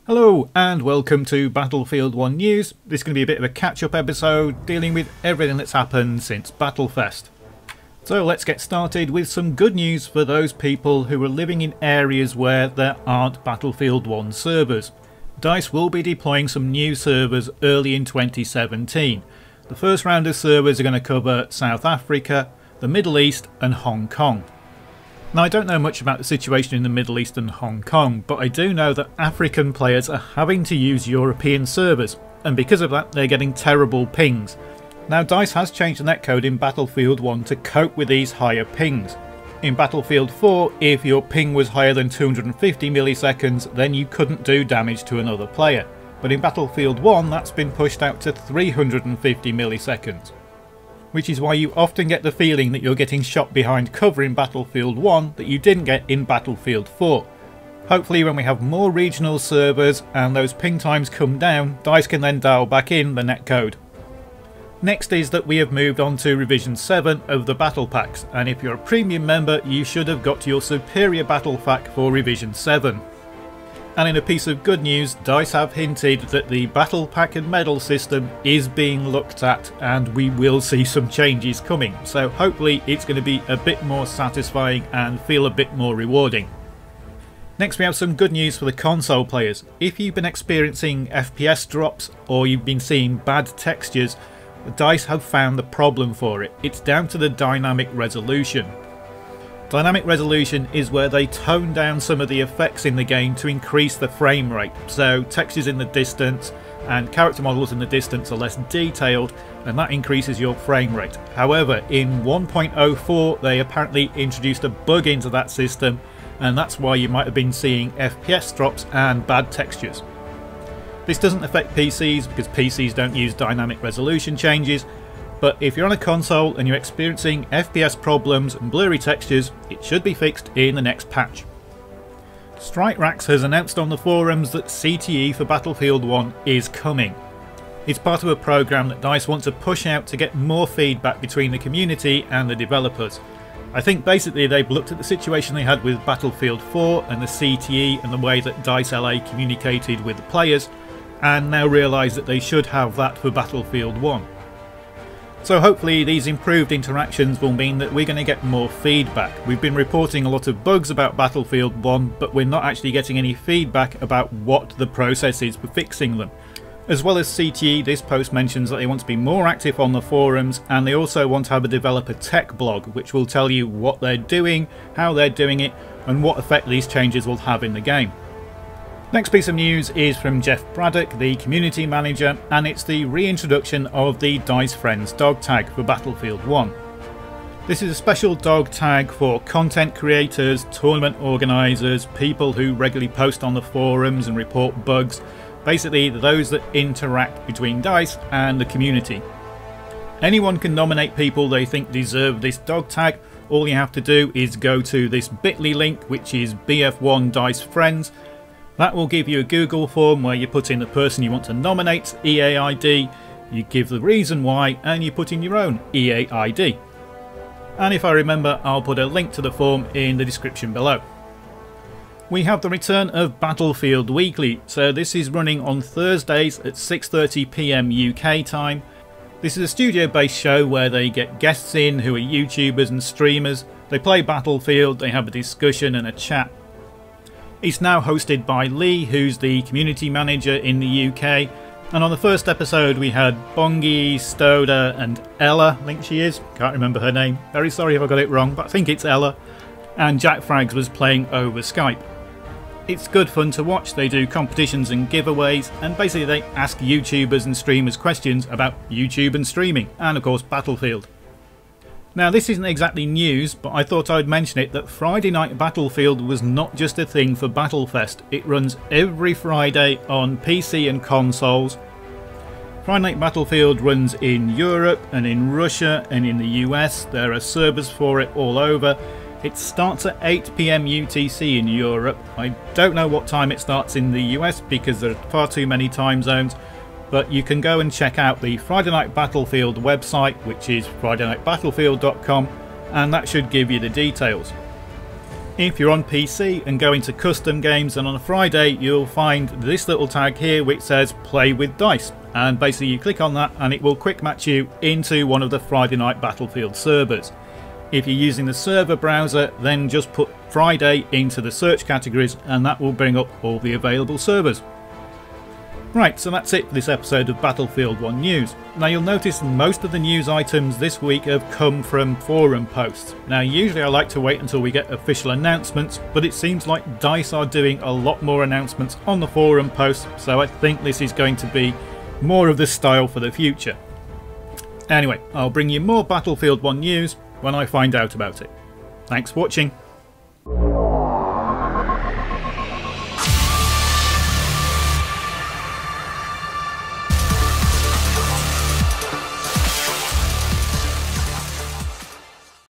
Hello and welcome to Battlefield 1 News. This is going to be a bit of a catch-up episode dealing with everything that's happened since Battlefest. So let's get started with some good news for those people who are living in areas where there aren't Battlefield 1 servers. DICE will be deploying some new servers early in 2017. The first round of servers are going to cover South Africa, the Middle East and Hong Kong. Now, I don't know much about the situation in the Middle East and Hong Kong, but I do know that African players are having to use European servers, and because of that they're getting terrible pings. Now, DICE has changed the netcode in Battlefield 1 to cope with these higher pings. In Battlefield 4, if your ping was higher than 250 milliseconds, then you couldn't do damage to another player. But in Battlefield 1, that's been pushed out to 350 milliseconds. Which is why you often get the feeling that you're getting shot behind cover in Battlefield 1 that you didn't get in Battlefield 4. Hopefully when we have more regional servers and those ping times come down, DICE can then dial back in the netcode. Next is that we have moved on to revision 7 of the battle packs, and if you're a premium member you should have got your superior battle pack for revision 7. And in a piece of good news, DICE have hinted that the battle pack and medal system is being looked at and we will see some changes coming, so hopefully it's going to be a bit more satisfying and feel a bit more rewarding. Next we have some good news for the console players. If you've been experiencing FPS drops or you've been seeing bad textures, DICE have found the problem for it. It's down to the dynamic resolution. Dynamic resolution is where they tone down some of the effects in the game to increase the frame rate. So textures in the distance and character models in the distance are less detailed, and that increases your frame rate. However, in 1.04 they apparently introduced a bug into that system, and that's why you might have been seeing FPS drops and bad textures. This doesn't affect PCs because PCs don't use dynamic resolution changes. But if you're on a console and you're experiencing FPS problems and blurry textures, it should be fixed in the next patch. StrikeRax has announced on the forums that CTE for Battlefield 1 is coming. It's part of a program that DICE want to push out to get more feedback between the community and the developers. I think basically they've looked at the situation they had with Battlefield 4 and the CTE and the way that DICE LA communicated with the players, and now realise that they should have that for Battlefield 1. So hopefully these improved interactions will mean that we're going to get more feedback. We've been reporting a lot of bugs about Battlefield 1, but we're not actually getting any feedback about what the process is for fixing them. As well as CTE, this post mentions that they want to be more active on the forums, and they also want to have a developer tech blog which will tell you what they're doing, how they're doing it, and what effect these changes will have in the game. Next piece of news is from Jeff Braddock, the community manager, and it's the reintroduction of the DICE Friends dog tag for Battlefield 1. This is a special dog tag for content creators, tournament organisers, people who regularly post on the forums and report bugs, basically those that interact between DICE and the community. Anyone can nominate people they think deserve this dog tag. All you have to do is go to this bit.ly link, which is BF1 DICE Friends. That will give you a Google form where you put in the person you want to nominate, EA ID, you give the reason why, and you put in your own EA ID. And if I remember, I'll put a link to the form in the description below. We have the return of Battlefield Weekly, so this is running on Thursdays at 6:30 PM UK time. This is a studio-based show where they get guests in who are YouTubers and streamers. They play Battlefield, they have a discussion and a chat. It's now hosted by Lee, who's the community manager in the UK, and on the first episode we had Bongi, Stoda and Ella, I think she is, can't remember her name, very sorry if I got it wrong, but I think it's Ella, and Jack Frags was playing over Skype. It's good fun to watch. They do competitions and giveaways, and basically they ask YouTubers and streamers questions about YouTube and streaming, and of course Battlefield. Now, this isn't exactly news, but I thought I'd mention it that Friday Night Battlefield was not just a thing for Battlefest. It runs every Friday on PC and consoles. Friday Night Battlefield runs in Europe and in Russia and in the US. There are servers for it all over. It starts at 8 PM UTC in Europe. I don't know what time it starts in the US because there are far too many time zones. But you can go and check out the Friday Night Battlefield website, which is FridayNightBattlefield.com, and that should give you the details. If you're on PC and go into custom games, and on a Friday you'll find this little tag here which says play with dice, and basically you click on that and it will quick match you into one of the Friday night Battlefield servers. If you're using the server browser, then just put Friday into the search categories and that will bring up all the available servers. Right, so that's it for this episode of Battlefield 1 News. Now you'll notice most of the news items this week have come from forum posts. Now usually I like to wait until we get official announcements, but it seems like DICE are doing a lot more announcements on the forum posts, so I think this is going to be more of the style for the future. Anyway, I'll bring you more Battlefield 1 news when I find out about it. Thanks for watching.